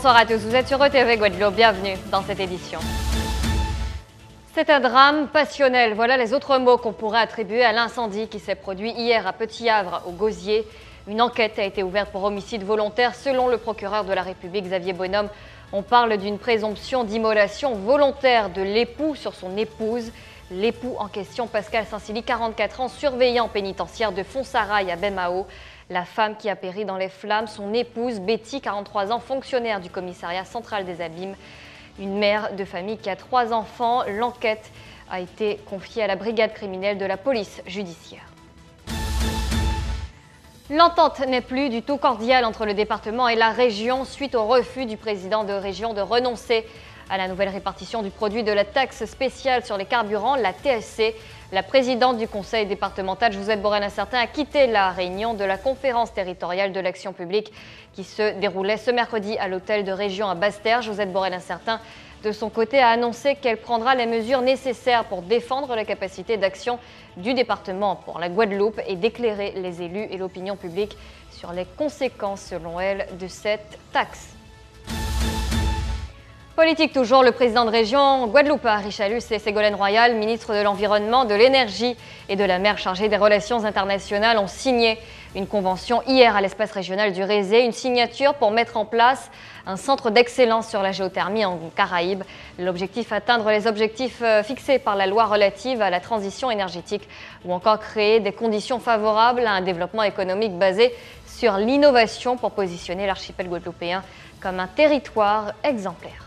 Bonsoir à tous, vous êtes sur ETV Guadeloupe, bienvenue dans cette édition. C'est un drame passionnel, voilà les autres mots qu'on pourrait attribuer à l'incendie qui s'est produit hier à Petit-Havre, au Gosier. Une enquête a été ouverte pour homicide volontaire selon le procureur de la République, Xavier Bonhomme. On parle d'une présomption d'immolation volontaire de l'époux sur son épouse. L'époux en question, Pascal Saint-Silly, 44 ans, surveillant pénitentiaire de Fonsarail à Bemao. La femme qui a péri dans les flammes, son épouse Betty, 43 ans, fonctionnaire du commissariat central des Abîmes. Une mère de famille qui a 3 enfants. L'enquête a été confiée à la brigade criminelle de la police judiciaire. L'entente n'est plus du tout cordiale entre le département et la région suite au refus du président de région de renoncer à la nouvelle répartition du produit de la taxe spéciale sur les carburants, la TSC. La présidente du conseil départemental, Josette Borel-Incertain, a quitté la réunion de la conférence territoriale de l'action publique qui se déroulait ce mercredi à l'hôtel de région à Basse-Terre. Josette Borel-Incertain, de son côté, a annoncé qu'elle prendra les mesures nécessaires pour défendre la capacité d'action du département pour la Guadeloupe et d'éclairer les élus et l'opinion publique sur les conséquences, selon elle, de cette taxe. Politique toujours, le président de région Guadeloupe, Richalus et Ségolène Royal, ministre de l'Environnement, de l'Énergie et de la Mer chargé des relations internationales, ont signé une convention hier à l'espace régional du Rézé, une signature pour mettre en place un centre d'excellence sur la géothermie en Caraïbes. L'objectif, atteindre les objectifs fixés par la loi relative à la transition énergétique ou encore créer des conditions favorables à un développement économique basé sur l'innovation pour positionner l'archipel guadeloupéen comme un territoire exemplaire.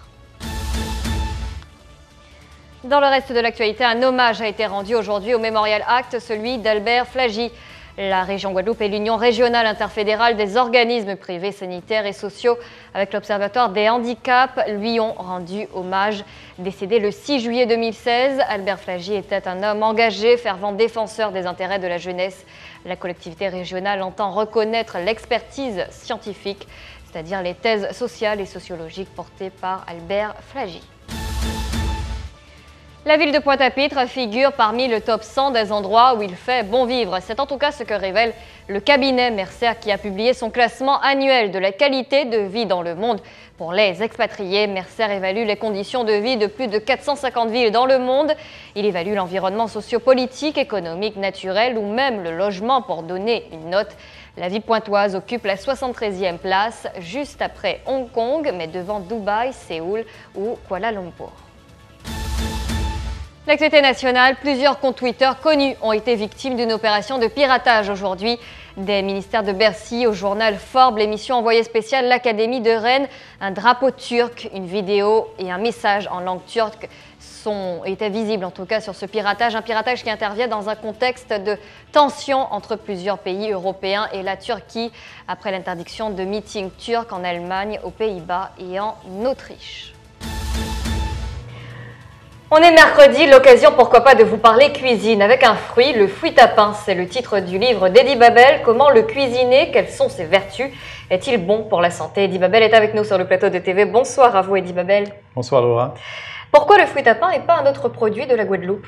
Dans le reste de l'actualité, un hommage a été rendu aujourd'hui au Memorial Act, celui d'Albert Flagy. La région Guadeloupe et l'Union régionale interfédérale des organismes privés sanitaires et sociaux avec l'Observatoire des handicaps lui ont rendu hommage. Décédé le 6 juillet 2016, Albert Flagy était un homme engagé, fervent défenseur des intérêts de la jeunesse. La collectivité régionale entend reconnaître l'expertise scientifique, c'est-à-dire les thèses sociales et sociologiques portées par Albert Flagy. La ville de Pointe-à-Pitre figure parmi le top 100 des endroits où il fait bon vivre. C'est en tout cas ce que révèle le cabinet Mercer qui a publié son classement annuel de la qualité de vie dans le monde. Pour les expatriés, Mercer évalue les conditions de vie de plus de 450 villes dans le monde. Il évalue l'environnement sociopolitique, économique, naturel ou même le logement pour donner une note. La ville pointoise occupe la 73e place, juste après Hong Kong, mais devant Dubaï, Séoul ou Kuala Lumpur. L'actualité nationale, plusieurs comptes Twitter connus ont été victimes d'une opération de piratage aujourd'hui. Des ministères de Bercy au journal Forbes, l'émission envoyée spéciale l'Académie de Rennes, un drapeau turc, une vidéo et un message en langue turque étaient visibles en tout cas sur ce piratage. Un piratage qui intervient dans un contexte de tension entre plusieurs pays européens et la Turquie après l'interdiction de meetings turcs en Allemagne, aux Pays-Bas et en Autriche. On est mercredi, l'occasion pourquoi pas de vous parler cuisine avec un fruit, le fruit tapin. C'est le titre du livre d'Eddie Babel. Comment le cuisiner? Quelles sont ses vertus? Est-il bon pour la santé? Eddie Babel est avec nous sur le plateau de TV. Bonsoir à vous Eddie Babel. Bonsoir Laura. Pourquoi le fruit tapin et pas un autre produit de la Guadeloupe?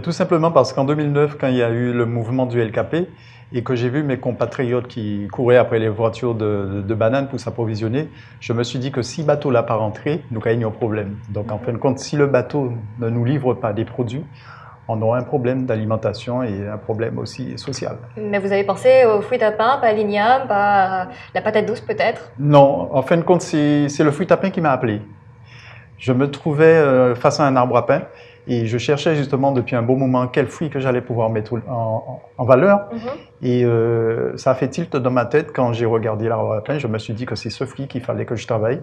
Tout simplement parce qu'en 2009, quand il y a eu le mouvement du LKP et que j'ai vu mes compatriotes qui couraient après les voitures de bananes pour s'approvisionner, je me suis dit que si le bateau n'a pas rentré, nous gagnons un problème. Donc en fin de compte, si le bateau ne nous livre pas des produits, on aura un problème d'alimentation et un problème aussi social. Mais vous avez pensé au fruit tapin, pas à l'igname, pas à la patate douce peut-être? Non, en fin de compte, c'est le fruit tapin qui m'a appelé. Je me trouvais face à un arbre à pain et je cherchais justement depuis un bon moment quel fruit que j'allais pouvoir mettre en valeur. Et ça a fait tilt dans ma tête quand j'ai regardé l'arbre à pain. Je me suis dit que c'est ce fruit qu'il fallait que je travaille.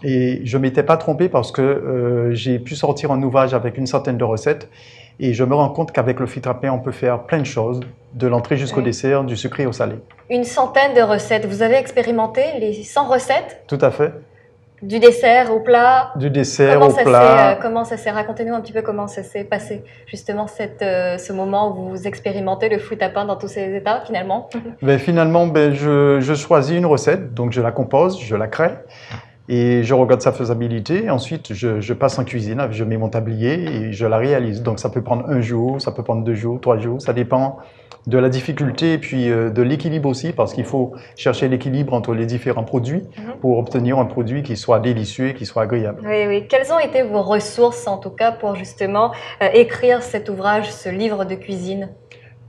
Et je ne m'étais pas trompé parce que j'ai pu sortir un ouvrage avec une centaine de recettes. Et je me rends compte qu'avec le fruit tapin, on peut faire plein de choses, de l'entrée jusqu'au dessert, du sucré au salé. Une centaine de recettes. Vous avez expérimenté les 100 recettes? Tout à fait. Du dessert au plat? Du dessert au plat. Comment ça s'est... Racontez-nous un petit peu comment ça s'est passé, justement, ce moment où vous expérimentez le fruit tapin dans tous ses états, finalement. Finalement, je choisis une recette, donc je la compose, je la crée, et je regarde sa faisabilité. Ensuite, je passe en cuisine, je mets mon tablier et je la réalise. Donc ça peut prendre 1 jour, ça peut prendre 2 jours, 3 jours, ça dépend de la difficulté et puis de l'équilibre aussi, parce qu'il faut chercher l'équilibre entre les différents produits pour obtenir un produit qui soit délicieux et qui soit agréable. Oui, oui. Quelles ont été vos ressources, en tout cas, pour justement écrire cet ouvrage, ce livre de cuisine?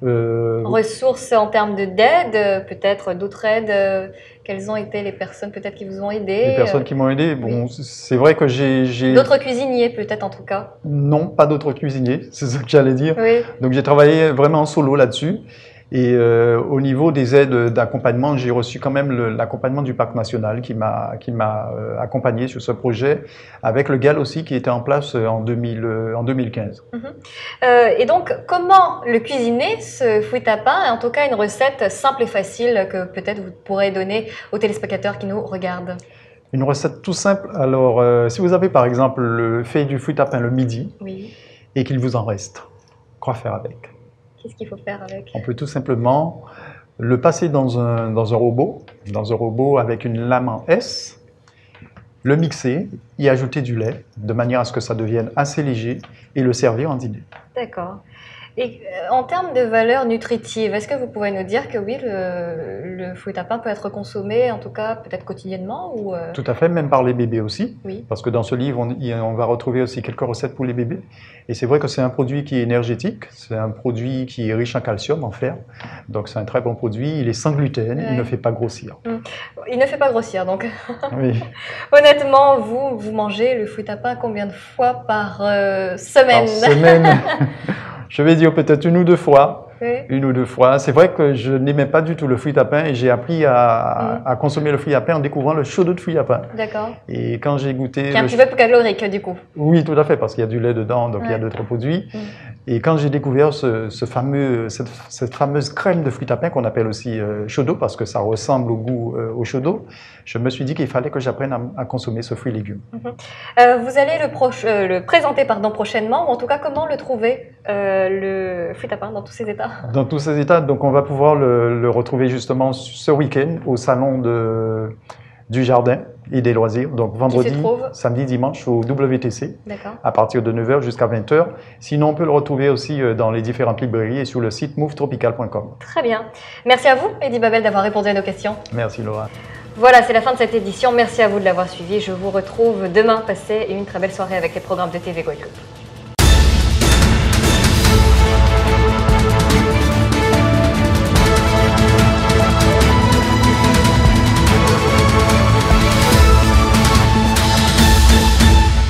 Ressources en termes d'aide, peut-être d'autres aides. Quelles ont été les personnes peut-être qui vous ont aidé? Les personnes qui m'ont aidé, bon, oui. C'est vrai que j'ai... D'autres cuisiniers peut-être en tout cas? Non, pas d'autres cuisiniers, c'est ce que j'allais dire. Oui. Donc j'ai travaillé vraiment en solo là-dessus. Et au niveau des aides d'accompagnement, j'ai reçu quand même l'accompagnement du Parc national qui m'a accompagné sur ce projet, avec le GAL aussi qui était en place en 2015. Et donc, comment le cuisiner, ce fruit à pain? En tout cas, une recette simple et facile que peut-être vous pourrez donner aux téléspectateurs qui nous regardent. Une recette tout simple. Alors, si vous avez par exemple fait du fruit à pain le midi, oui, et qu'il vous en reste, quoi faire avec? Qu'est-ce qu'il faut faire avec? On peut tout simplement le passer dans un robot avec une lame en S, le mixer, y ajouter du lait, de manière à ce que ça devienne assez léger, et le servir en dîner. D'accord. Et en termes de valeur nutritive, est-ce que vous pouvez nous dire que oui, le fruit à pain peut être consommé, en tout cas peut-être quotidiennement ou Tout à fait, même par les bébés aussi. Oui. Parce que dans ce livre, on va retrouver aussi quelques recettes pour les bébés. Et c'est vrai que c'est un produit qui est énergétique, c'est un produit qui est riche en calcium, en fer. Donc c'est un très bon produit, il est sans gluten, ouais. Il ne fait pas grossir. Il ne fait pas grossir, donc. Oui. Honnêtement, vous mangez le fruit à pain combien de fois par semaine? Par semaine. Je vais dire peut-être une ou deux fois. Oui. Une ou deux fois. C'est vrai que je n'aimais pas du tout le fruit à pain et j'ai appris à consommer le fruit à pain en découvrant le chaudot de fruit à pain. D'accord. Et quand j'ai goûté... Qui est un petit peu plus calorique du coup. Oui, tout à fait, parce qu'il y a du lait dedans, donc il y a d'autres produits. Et quand j'ai découvert cette fameuse crème de fruit à pain qu'on appelle aussi chaudot, parce que ça ressemble au goût au chaudot, je me suis dit qu'il fallait que j'apprenne à consommer ce fruit et légume. Vous allez le présenter prochainement, ou en tout cas comment le trouver, le fruit à pain dans tous ses états? Dans tous ses états, donc on va pouvoir le retrouver justement ce week-end au salon du jardin et des loisirs, donc vendredi, samedi, dimanche au WTC, à partir de 9h jusqu'à 20h. Sinon, on peut le retrouver aussi dans les différentes librairies et sur le site movetropical.com. Très bien. Merci à vous, Eddy Babel, d'avoir répondu à nos questions. Merci, Laura. Voilà, c'est la fin de cette édition. Merci à vous de l'avoir suivi. Je vous retrouve demain. Passez une très belle soirée avec les programmes de TV Guadeloupe.